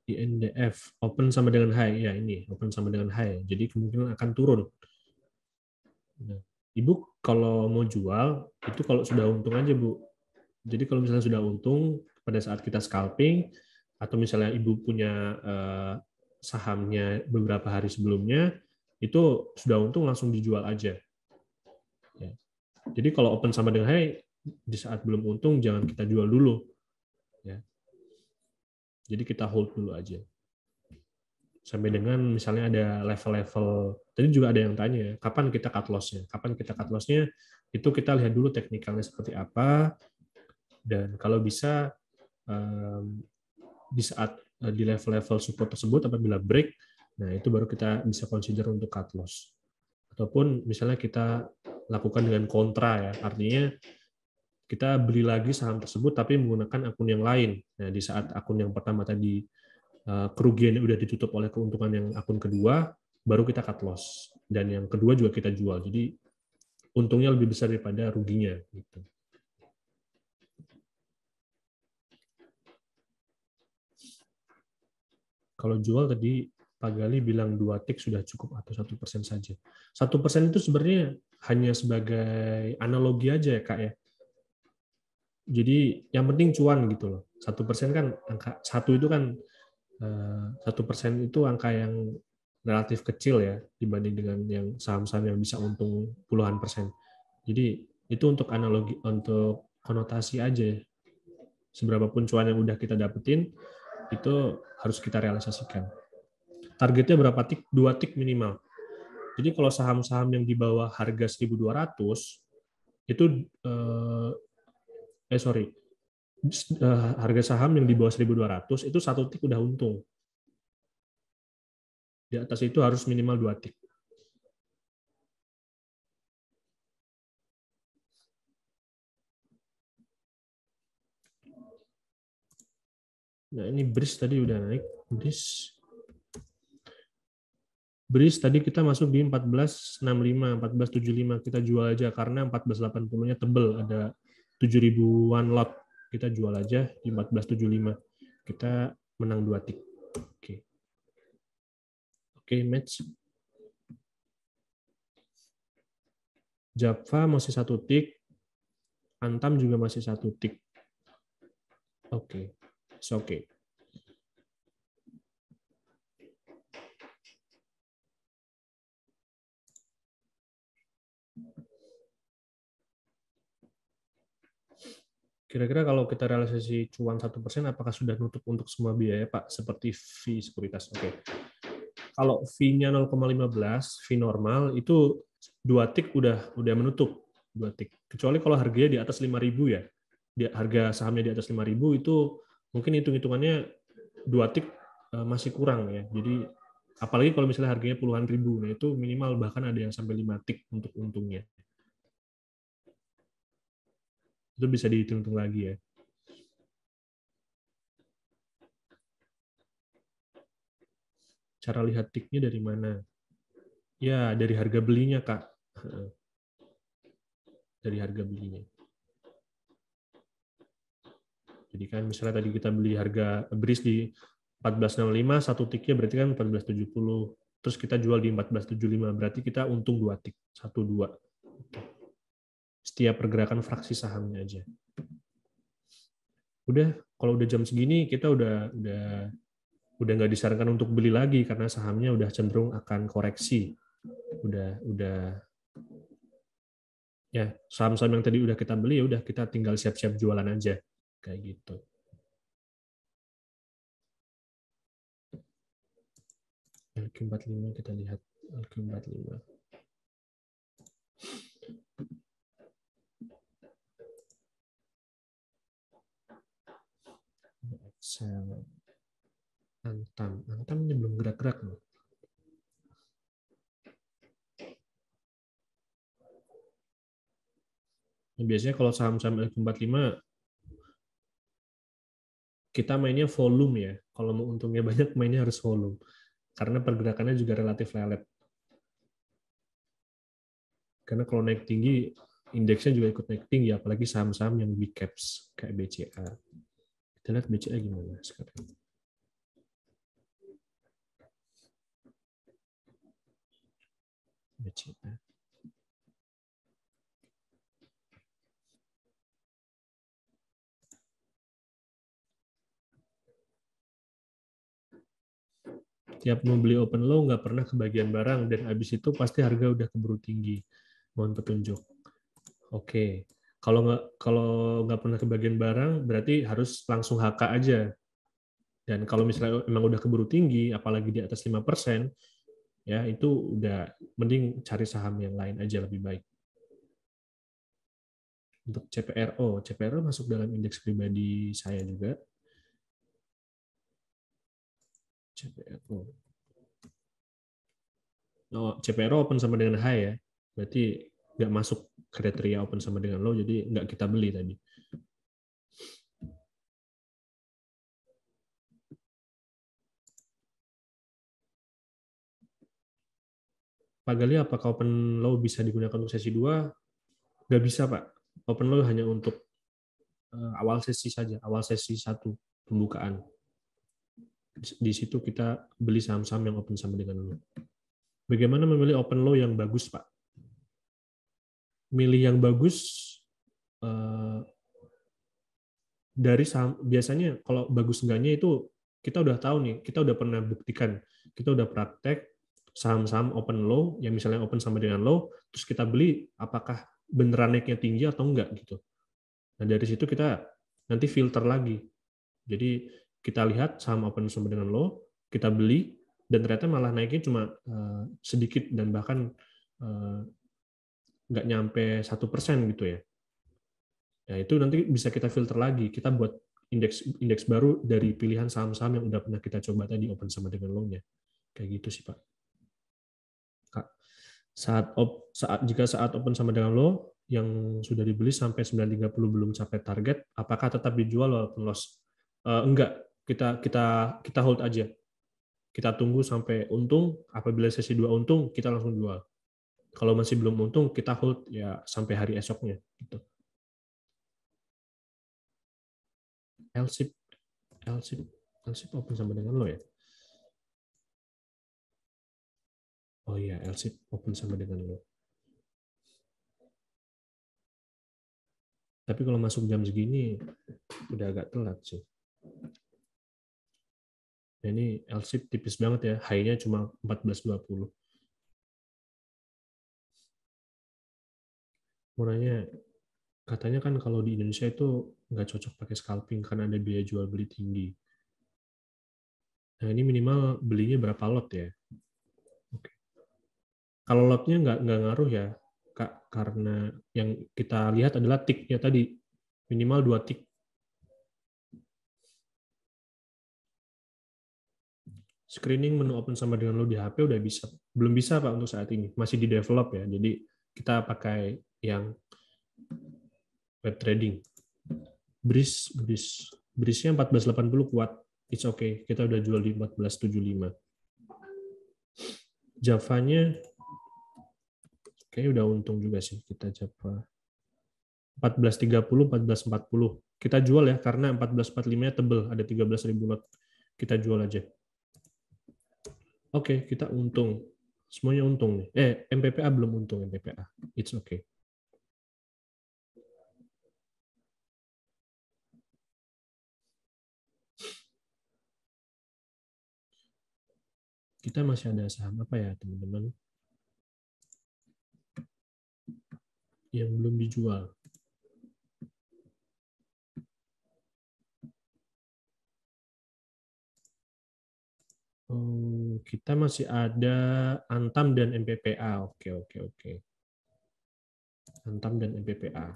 INDF open sama dengan high ya, ini open sama dengan high. Jadi kemungkinan akan turun. Nah, Ibu kalau mau jual itu kalau sudah untung aja Bu. Jadi kalau misalnya sudah untung pada saat kita scalping atau misalnya Ibu punya sahamnya beberapa hari sebelumnya itu sudah untung langsung dijual aja. Ya. Jadi kalau open sama dengan high di saat belum untung jangan kita jual dulu. Ya. Jadi kita hold dulu aja. Sampai dengan misalnya ada level-level, tadi juga ada yang tanya, kapan kita cut loss-nya? Kapan kita cut loss-nya? Itu kita lihat dulu teknikalnya seperti apa, dan kalau bisa di saat di level-level support tersebut apabila break, nah itu baru kita bisa consider untuk cut loss. Ataupun misalnya kita lakukan dengan kontra ya, artinya kita beli lagi saham tersebut tapi menggunakan akun yang lain. Nah, di saat akun yang pertama tadi kerugian udah ditutup oleh keuntungan yang akun kedua, baru kita cut loss. Dan yang kedua juga kita jual. Jadi untungnya lebih besar daripada ruginya. Gitu. Kalau jual tadi Pak Gali bilang 2 tick sudah cukup atau 1% saja. 1% itu sebenarnya hanya sebagai analogi aja ya Kak ya. Jadi yang penting cuan gitu loh. 1% kan angka 1 itu kan 1% itu angka yang relatif kecil ya dibanding dengan yang saham-saham yang bisa untung puluhan persen. Jadi itu untuk analogi, untuk konotasi aja. Seberapapun cuan yang udah kita dapetin, itu harus kita realisasikan. Targetnya berapa tik? 2 tik minimal. Jadi kalau saham-saham yang di bawah harga 1.200 itu harga saham yang di bawah 1.200 itu 1 tik udah untung. Di atas itu harus minimal 2 tik. Nah, ini BRIS tadi udah naik. BRIS tadi kita masuk di 1465, 1475. Kita jual aja karena 1480-nya tebel, ada 7.000-an lot. Kita jual aja di 1475. Kita menang 2 tik. Oke. Oke, match. Java masih 1 tik. Antam juga masih 1 tik. Oke. Oke. Kira-kira kalau kita realisasi cuan 1%, apakah sudah nutup untuk semua biaya, Pak? Seperti fee sekuritas. Oke. Kalau fee-nya 0,15, fee normal, itu 2 tik udah menutup. 2 tik. Kecuali kalau harganya di atas 5.000 ya. Harga sahamnya di atas 5.000 itu mungkin hitung-hitungannya 2 tik masih kurang ya. Jadi apalagi kalau misalnya harganya puluhan ribu, nah itu minimal bahkan ada yang sampai 5 tik untuk untungnya. Itu bisa dihitung-hitung lagi ya. Cara lihat tiknya dari mana? Ya, dari harga belinya, Kak. Dari harga belinya. Jadi kan misalnya tadi kita beli harga BRIS di 1465, 1 tiknya berarti kan 1470. Terus kita jual di 1475, berarti kita untung 2 tik. 1-2. Setiap pergerakan fraksi sahamnya aja. Udah, kalau udah jam segini kita udah nggak disarankan untuk beli lagi karena sahamnya udah cenderung akan koreksi. Udah ya, saham-saham yang tadi udah kita beli, ya udah kita tinggal siap-siap jualan aja kayak gitu. LQ45 kita lihat LQ45. Excel. Antam ini belum gerak-gerak loh. Biasanya kalau saham-saham LQ45 kita mainnya volume ya. Kalau mau untungnya banyak mainnya harus volume. Karena pergerakannya juga relatif lelet. Karena kalau naik tinggi, indeksnya juga ikut naik tinggi, apalagi saham-saham yang big caps kayak BCA. Kita lihat BCA gimana sekarang. BCA. Tiap mau beli open low nggak pernah kebagian barang dan habis itu pasti harga udah keburu tinggi. Mohon petunjuk. Oke. Kalau nggak pernah kebagian barang berarti harus langsung HK aja. Dan kalau misalnya emang udah keburu tinggi, apalagi di atas 5%, ya itu udah mending cari saham yang lain aja lebih baik. Untuk CPRO masuk dalam indeks pribadi saya juga. CPRO. Oh, CPRO open sama dengan high ya. Berarti nggak masuk kriteria open sama dengan low, jadi nggak kita beli tadi. Pak Gali, apakah open low bisa digunakan untuk sesi 2? Nggak bisa, Pak. Open low hanya untuk awal sesi saja, awal sesi 1 pembukaan. Di situ kita beli saham-saham yang open sama dengan low. Bagaimana memilih open low yang bagus, Pak? Milih yang bagus dari saham, biasanya kalau bagus enggaknya itu kita udah tahu nih, kita udah pernah buktikan, kita udah praktek saham-saham open low, yang misalnya open sama dengan low, terus kita beli, apakah beneran naiknya tinggi atau enggak gitu. Nah dari situ kita nanti filter lagi. Jadi kita lihat saham open sama dengan low, kita beli, dan ternyata malah naiknya cuma sedikit dan bahkan nggak nyampe 1% gitu ya. Ya itu nanti bisa kita filter lagi, kita buat indeks baru dari pilihan saham-saham yang udah pernah kita coba tadi open sama dengan low-nya. Kayak gitu sih Pak. Jika saat open sama dengan low yang sudah dibeli sampai 9.30 belum capai target, apakah tetap dijual walaupun loss? Enggak, kita hold aja. Kita tunggu sampai untung, apabila sesi 2 untung, kita langsung jual. Kalau masih belum untung, kita hold ya sampai hari esoknya gitu. LSIP open sama dengan low ya? Oh iya, LSIP open sama dengan low. Tapi kalau masuk jam segini, udah agak telat sih. Nah, ini LSIP tipis banget ya, high-nya cuma 14.20. Murahnya, katanya kan kalau di Indonesia itu nggak cocok pakai scalping karena ada biaya jual beli tinggi. Nah, ini minimal belinya berapa lot ya? Oke. Kalau lotnya nggak ngaruh ya, Kak, karena yang kita lihat adalah tick-nya tadi, minimal 2 tick. Screening menu open sama dengan low di HP udah bisa. Belum bisa Pak untuk saat ini, masih di develop ya. Jadi kita pakai yang web trading. Brisnya 1480 kuat. It's okay. Kita udah jual di 1475. Java-nya kayaknya udah untung juga sih kita Java. 1430, 1440. Kita jual ya karena 1445-nya tebel, ada 13.000 lot. Kita jual aja. Oke, kita untung. Semuanya untung nih. MPPA belum untung MPPA. It's okay. Kita masih ada saham apa ya, teman-teman? Yang belum dijual. Kita masih ada Antam dan MPPA. Oke. Antam dan MPPA.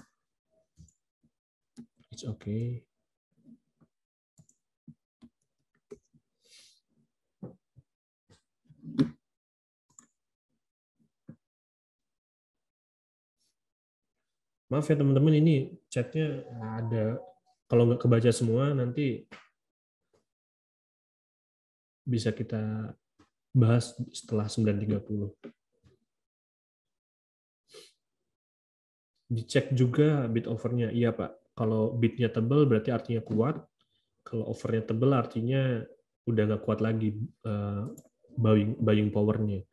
It's okay. Maaf ya teman-teman, ini chatnya ada, kalau nggak kebaca semua nanti bisa kita bahas setelah 9.30. Dicek juga bid overnya. Iya Pak, kalau bidnya tebal berarti artinya kuat, kalau overnya tebal artinya udah nggak kuat lagi buying powernya.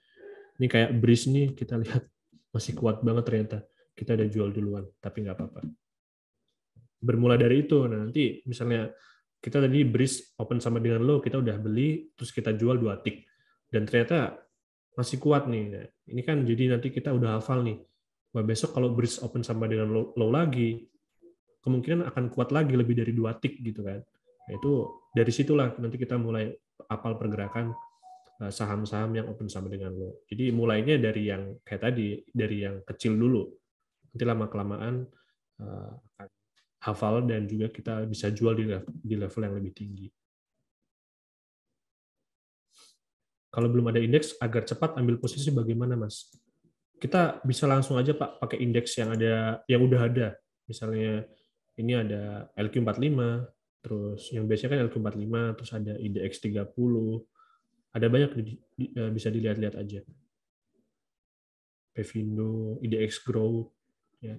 Ini kayak Breeze nih, kita lihat masih kuat banget ternyata. Kita udah jual duluan, tapi nggak apa-apa. Bermula dari itu, nah nanti misalnya kita tadi Breeze open sama dengan low, kita udah beli, terus kita jual 2 tick. Dan ternyata masih kuat nih. Nah, ini kan jadi nanti kita udah hafal nih. Wah, besok kalau Breeze open sama dengan low lagi, kemungkinan akan kuat lagi lebih dari 2 tick gitu kan. Nah, itu dari situlah nanti kita mulai hafal pergerakan saham-saham yang open sama dengan low. Jadi mulainya dari yang kayak tadi, dari yang kecil dulu. Nanti lama-kelamaan hafal dan juga kita bisa jual di level yang lebih tinggi. Kalau belum ada indeks, agar cepat ambil posisi bagaimana, Mas? Kita bisa langsung aja Pak pakai indeks yang udah ada. Misalnya ini ada LQ45, terus yang biasanya kan LQ45, terus ada IDX 30. Ada banyak bisa dilihat-lihat aja. Pevindo, IDX Growth, ya.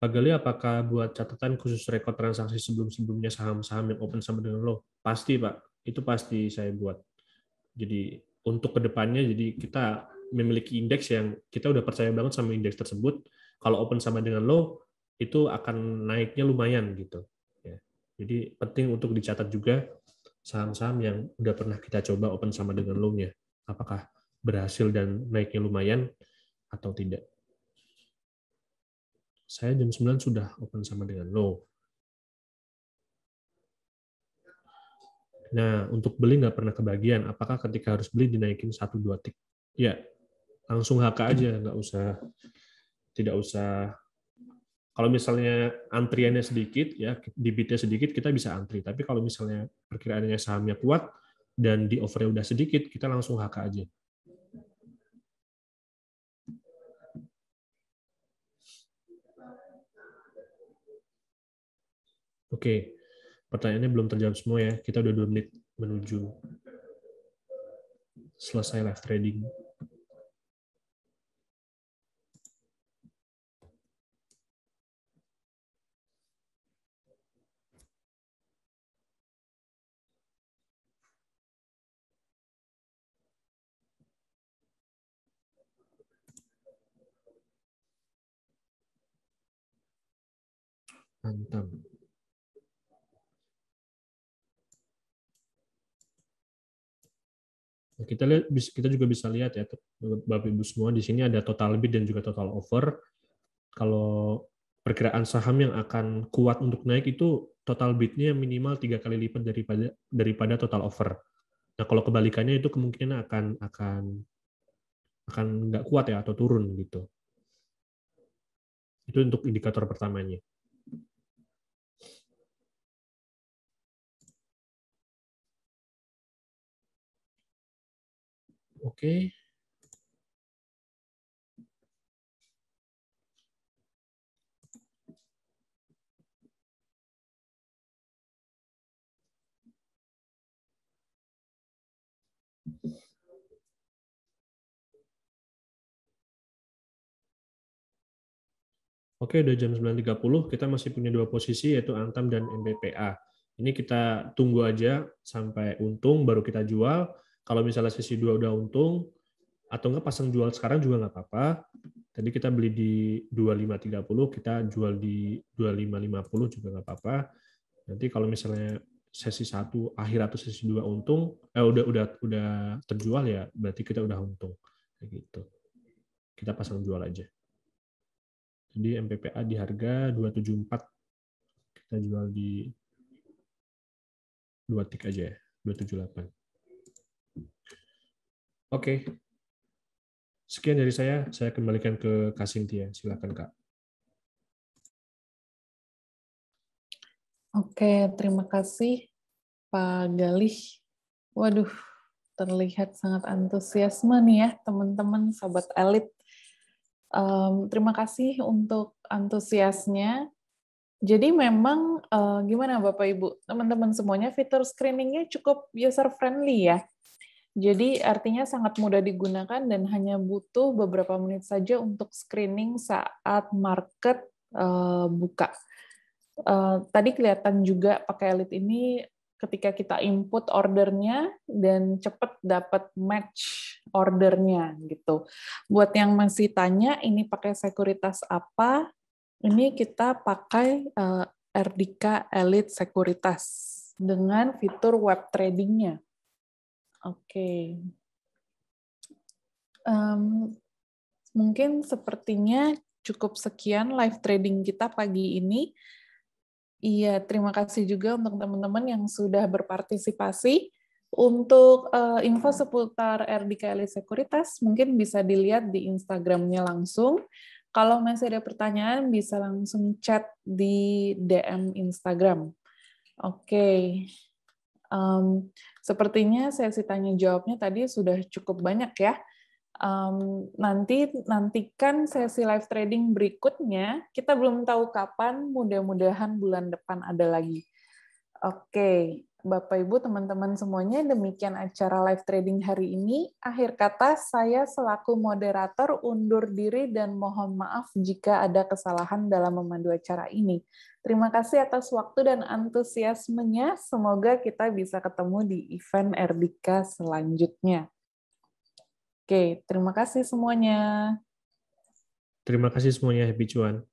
Pak Gali, apakah buat catatan khusus rekod transaksi sebelum-sebelumnya saham-saham yang open sama dengan low? Pasti, Pak. Itu pasti saya buat. Jadi, untuk kedepannya, jadi kita memiliki indeks yang kita udah percaya banget sama indeks tersebut. Kalau open sama dengan low, itu akan naiknya lumayan gitu. Ya. Jadi, penting untuk dicatat juga saham-saham yang udah pernah kita coba open sama dengan low-nya. Apakah berhasil dan naiknya lumayan, atau tidak? Saya jam 9 sudah open sama dengan no. Nah, untuk beli nggak pernah kebagian. Apakah ketika harus beli dinaikin 1-2 tik? Ya, langsung HK aja, nggak usah, tidak usah. Kalau misalnya antriannya sedikit, ya debitnya sedikit, kita bisa antri. Tapi kalau misalnya perkiraannya sahamnya kuat dan di offernya udah sedikit, kita langsung HK aja. Oke, pertanyaannya belum terjawab semua ya. Kita udah 2 menit menuju selesai live trading. Mantap. Nah, kita juga bisa lihat ya, Bapak Ibu semua, di sini ada total bid dan juga total offer. Kalau perkiraan saham yang akan kuat untuk naik itu total bidnya minimal 3 kali lipat daripada total offer. Nah, kalau kebalikannya itu kemungkinan akan nggak kuat ya atau turun gitu. Itu untuk indikator pertamanya. Oke. Oke, udah jam 9.30, kita masih punya 2 posisi, yaitu Antam dan MBPA. Ini kita tunggu aja sampai untung, baru kita jual. Kalau misalnya sesi 2 udah untung, atau enggak pasang jual sekarang juga nggak apa-apa. Tadi kita beli di 25.30, kita jual di 25.50 juga nggak apa-apa. Nanti kalau misalnya sesi 1 akhir atau sesi 2 untung, udah terjual ya, berarti kita udah untung. Kayak gitu. Kita pasang jual aja. Jadi MPPA di harga 274, kita jual di 2 tik aja ya, 278. Oke. Sekian dari saya kembalikan ke Kak Cynthia. Silakan Kak. Oke, terima kasih Pak Galih. Waduh, terlihat sangat antusiasme nih ya teman-teman sobat elit. Terima kasih untuk antusiasnya. Jadi memang gimana Bapak Ibu, teman-teman semuanya, fitur screeningnya cukup user friendly ya. Jadi artinya sangat mudah digunakan dan hanya butuh beberapa menit saja untuk screening saat market buka. Tadi kelihatan juga pakai Elite ini ketika kita input ordernya dan cepat dapat match ordernya gitu. Buat yang masih tanya ini pakai sekuritas apa? Ini kita pakai RDK Elite Sekuritas dengan fitur web tradingnya. Oke. Mungkin sepertinya cukup sekian live trading kita pagi ini. Iya, terima kasih juga untuk teman-teman yang sudah berpartisipasi. Untuk info seputar RDK Elite Sekuritas, mungkin bisa dilihat di Instagram-nya langsung. Kalau masih ada pertanyaan, bisa langsung chat di DM Instagram. Oke. Sepertinya sesi tanya jawabnya tadi sudah cukup banyak ya. Nantikan sesi live trading berikutnya. Kita belum tahu kapan, mudah-mudahan bulan depan ada lagi. Oke, Bapak Ibu, teman-teman semuanya, demikian acara live trading hari ini. Akhir kata, saya selaku moderator undur diri dan mohon maaf jika ada kesalahan dalam memandu acara ini. Terima kasih atas waktu dan antusiasmenya. Semoga kita bisa ketemu di event RDK selanjutnya. Oke, terima kasih semuanya. Terima kasih semuanya, happy cuan.